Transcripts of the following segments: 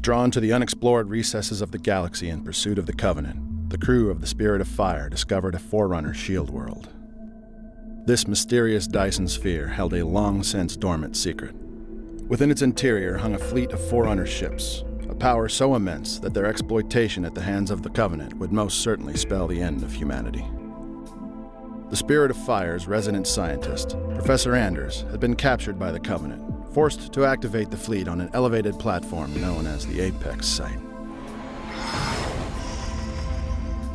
Drawn to the unexplored recesses of the galaxy in pursuit of the Covenant, the crew of the Spirit of Fire discovered a Forerunner shield world. This mysterious Dyson sphere held a long-since dormant secret. Within its interior hung a fleet of Forerunner ships, a power so immense that their exploitation at the hands of the Covenant would most certainly spell the end of humanity. The Spirit of Fire's resident scientist, Professor Anders, had been captured by the Covenant, forced to activate the fleet on an elevated platform known as the Apex Site.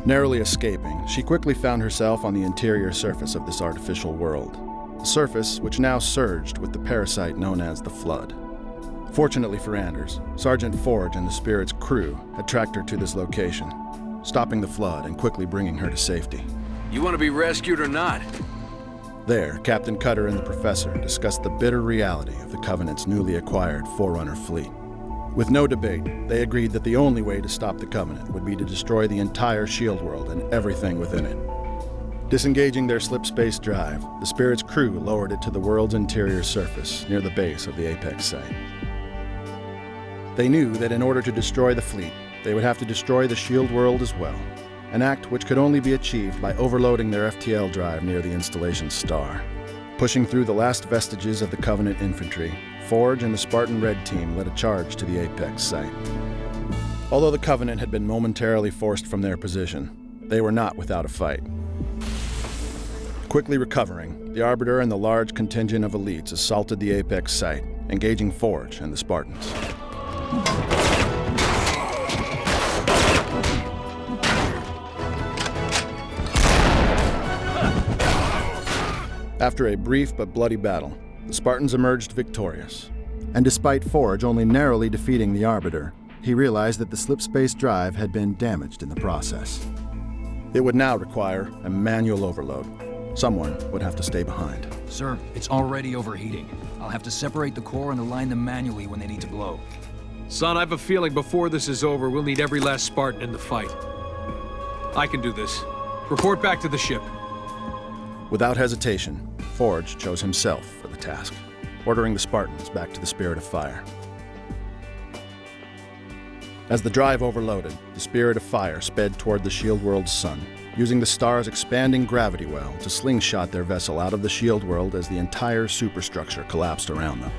Narrowly escaping, she quickly found herself on the interior surface of this artificial world, a surface which now surged with the parasite known as the Flood. Fortunately for Anders, Sergeant Forge and the Spirit's crew had tracked her to this location, stopping the Flood and quickly bringing her to safety. You want to be rescued or not? There, Captain Cutter and the Professor discussed the bitter reality of the Covenant's newly acquired Forerunner fleet. With no debate, they agreed that the only way to stop the Covenant would be to destroy the entire shield world and everything within it. Disengaging their slip-space drive, the Spirit's crew lowered it to the world's interior surface near the base of the Apex Site. They knew that in order to destroy the fleet, they would have to destroy the shield world as well, an act which could only be achieved by overloading their FTL drive near the installation's star. Pushing through the last vestiges of the Covenant infantry, Forge and the Spartan Red Team led a charge to the Apex Site. Although the Covenant had been momentarily forced from their position, they were not without a fight. Quickly recovering, the Arbiter and the large contingent of elites assaulted the Apex Site, engaging Forge and the Spartans. After a brief but bloody battle, the Spartans emerged victorious. And despite Forge only narrowly defeating the Arbiter, he realized that the slip-space drive had been damaged in the process. It would now require a manual overload. Someone would have to stay behind. Sir, it's already overheating. I'll have to separate the core and align them manually when they need to blow. Son, I have a feeling before this is over, we'll need every last Spartan in the fight. I can do this. Report back to the ship. Without hesitation, Forge chose himself for the task, ordering the Spartans back to the Spirit of Fire. As the drive overloaded, the Spirit of Fire sped toward the shield world's sun, using the star's expanding gravity well to slingshot their vessel out of the shield world as the entire superstructure collapsed around them.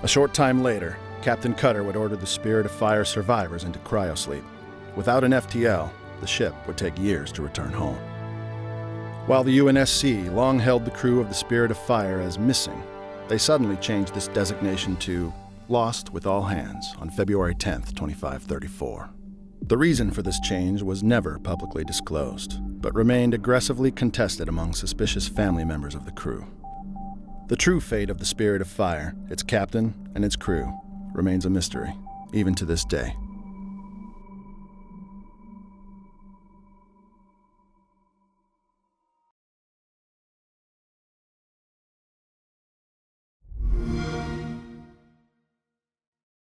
A short time later, Captain Cutter would order the Spirit of Fire survivors into cryosleep. Without an FTL, the ship would take years to return home. While the UNSC long held the crew of the Spirit of Fire as missing, they suddenly changed this designation to lost with all hands on February 10th, 2534. The reason for this change was never publicly disclosed, but remained aggressively contested among suspicious family members of the crew. The true fate of the Spirit of Fire, its captain and its crew, remains a mystery, even to this day.